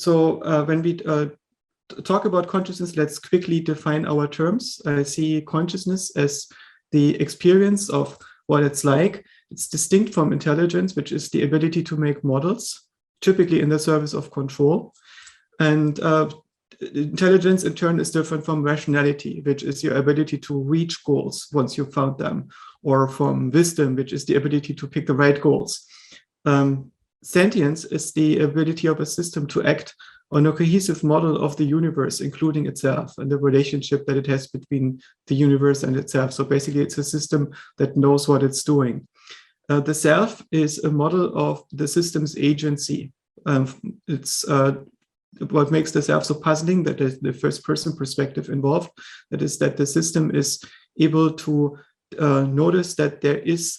When we talk about consciousness, let's quickly define our terms. I see consciousness as the experience of what it's like. It's distinct from intelligence, which is the ability to make models, typically in the service of control. And intelligence, in turn, is different from rationality, which is your ability to reach goals once you've found them, or from wisdom, which is the ability to pick the right goals. Sentience is the ability of a system to act on a cohesive model of the universe, including itself and the relationship that it has between the universe and itself. So basically, it's a system that knows what it's doing. The self is a model of the system's agency. It's what makes the self so puzzling, that is the first person perspective involved. That is that the system is able to notice that there is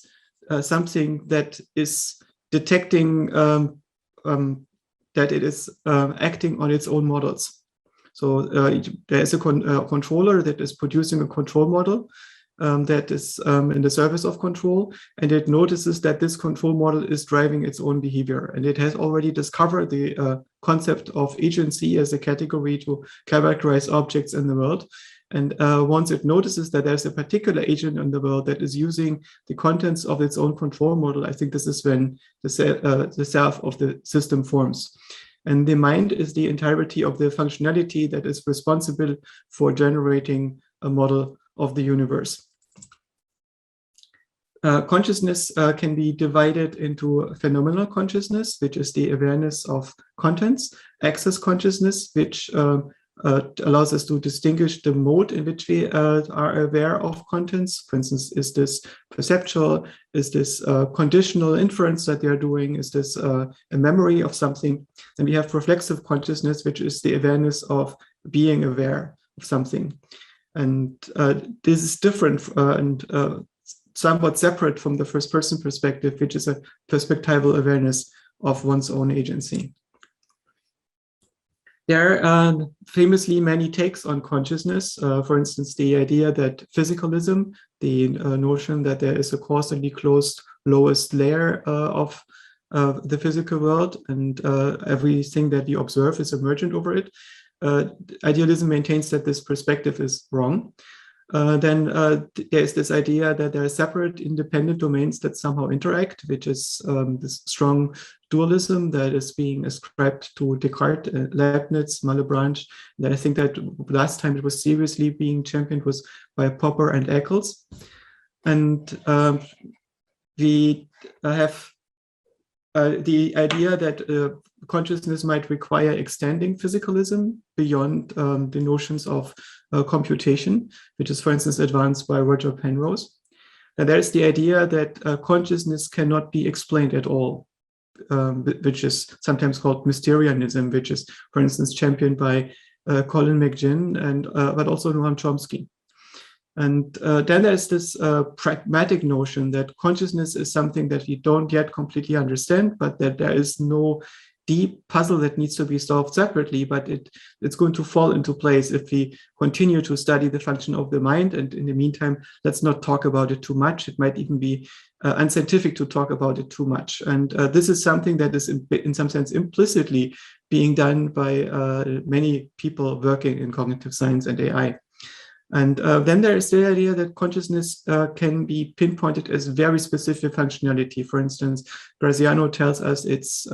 something that is detecting that it is acting on its own models. So there is a controller that is producing a control model that is in the service of control, and it notices that this control model is driving its own behavior. And it has already discovered the concept of agency as a category to characterize objects in the world. And once it notices that there's a particular agent in the world that is using the contents of its own control model, I think this is when the self of the system forms. And the mind is the entirety of the functionality that is responsible for generating a model of the universe. Consciousness can be divided into phenomenal consciousness, which is the awareness of contents, access consciousness, which allows us to distinguish the mode in which we are aware of contents. For instance, is this perceptual? Is this conditional inference that they are doing? Is this a memory of something? Then we have reflexive consciousness, which is the awareness of being aware of something. And this is different and somewhat separate from the first person perspective, which is a perspectival awareness of one's own agency. There are famously many takes on consciousness. For instance, the idea that physicalism, the notion that there is a causally closed lowest layer of the physical world, and everything that we observe is emergent over it. Idealism maintains that this perspective is wrong. Then there's this idea that there are separate independent domains that somehow interact, which is this strong dualism that is being ascribed to Descartes, Leibniz, Malebranche. And I think that last time it was seriously being championed was by Popper and Eccles. And we have the idea that consciousness might require extending physicalism beyond the notions of computation, which is, for instance, advanced by Roger Penrose. And there's the idea that consciousness cannot be explained at all, which is sometimes called Mysterianism, which is, for instance, championed by Colin McGinn and but also Noam Chomsky. And then there's this pragmatic notion that consciousness is something that we don't yet completely understand, but that there is no deep puzzle that needs to be solved separately, but it's going to fall into place if we continue to study the function of the mind. And in the meantime, let's not talk about it too much. It might even be unscientific to talk about it too much. And this is something that is in some sense implicitly being done by many people working in cognitive science and AI. And then there is the idea that consciousness can be pinpointed as very specific functionality. For instance, Graziano tells us it's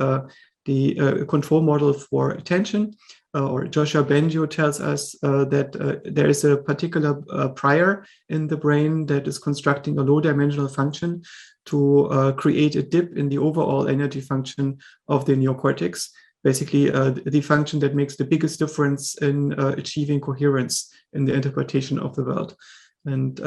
the control model for attention, or Joscha Bach tells us that there is a particular prior in the brain that is constructing a low-dimensional function to create a dip in the overall energy function of the neocortex. Basically, the function that makes the biggest difference in achieving coherence in the interpretation of the world. And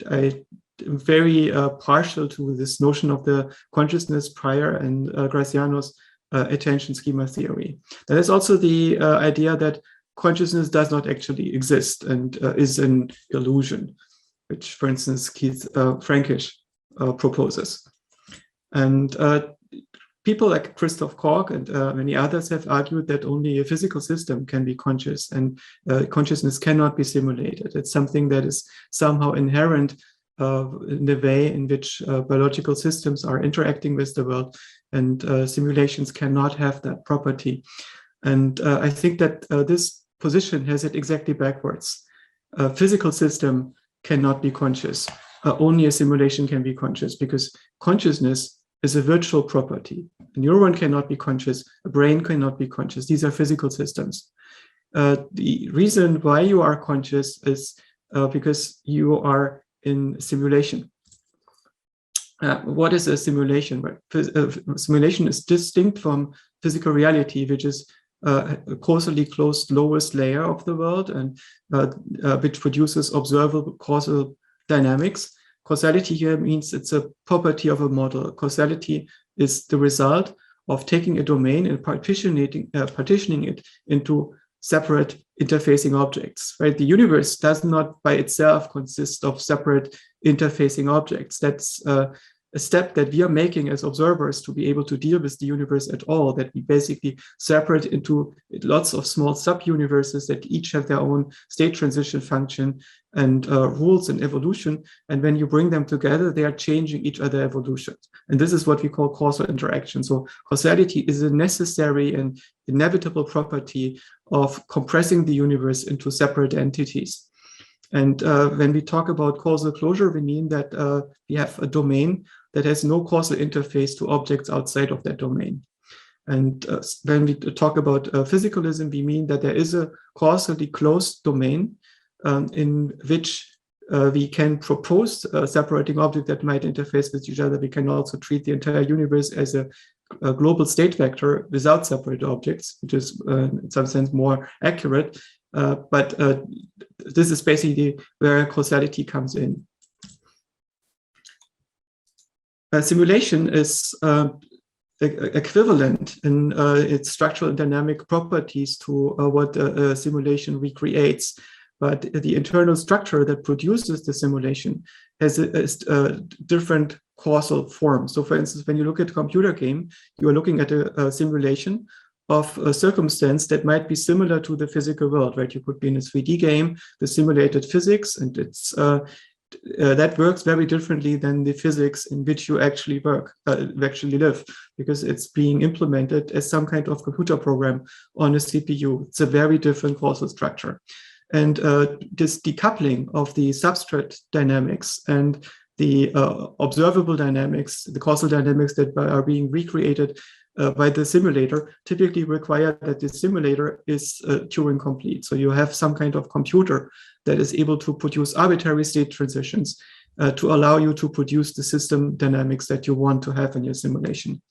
I am very partial to this notion of the consciousness prior and Graziano's attention schema theory. There is also the idea that consciousness does not actually exist and is an illusion, which, for instance, Keith Frankish proposes. And people like Christoph Koch and many others have argued that only a physical system can be conscious, and consciousness cannot be simulated. It's something that is somehow inherent in the way in which biological systems are interacting with the world, and simulations cannot have that property. And I think that this position has it exactly backwards. A physical system cannot be conscious. Only a simulation can be conscious, because consciousness is a virtual property. A neuron cannot be conscious. A brain cannot be conscious. These are physical systems. The reason why you are conscious is because you are in simulation. What is a simulation? Simulation is distinct from physical reality, which is a causally closed lowest layer of the world, and which produces observable causal dynamics. Causality here means it's a property of a model. Causality is the result of taking a domain and partitioning it into separate interfacing objects, right? The universe does not by itself consist of separate interfacing objects. That's a step that we are making as observers to be able to deal with the universe at all, that we basically separate into lots of small sub-universes that each have their own state transition function and rules and evolution. And when you bring them together, they are changing each other evolutions. And this is what we call causal interaction. So causality is a necessary and inevitable property of compressing the universe into separate entities. And when we talk about causal closure, we mean that we have a domain that has no causal interface to objects outside of that domain. And when we talk about physicalism, we mean that there is a causally closed domain in which we can propose separating objects that might interface with each other. We can also treat the entire universe as a global state vector without separate objects, which is in some sense more accurate. But this is basically where causality comes in. Simulation is equivalent in its structural and dynamic properties to what a simulation recreates. But the internal structure that produces the simulation has a different causal form. So for instance, when you look at a computer game, you are looking at a simulation of a circumstance that might be similar to the physical world, right? You could be in a 3D game, the simulated physics, and it's that works very differently than the physics in which you actually live, because it's being implemented as some kind of computer program on a CPU. It's a very different causal structure. And this decoupling of the substrate dynamics and the observable dynamics, the causal dynamics that are being recreated by the simulator, typically require that the simulator is Turing complete. So you have some kind of computer that is able to produce arbitrary state transitions to allow you to produce the system dynamics that you want to have in your simulation.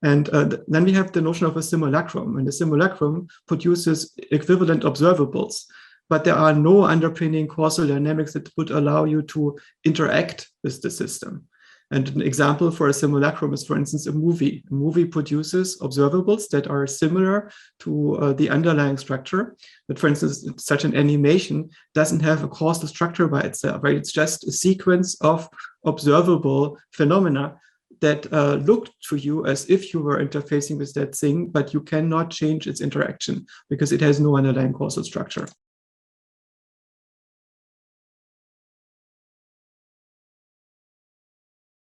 And then we have the notion of a simulacrum, and the simulacrum produces equivalent observables, but there are no underpinning causal dynamics that would allow you to interact with the system. And an example for a simulacrum is, for instance, a movie. A movie produces observables that are similar to the underlying structure. But for instance, such an animation doesn't have a causal structure by itself, right? It's just a sequence of observable phenomena that look to you as if you were interfacing with that thing, but you cannot change its interaction because it has no underlying causal structure.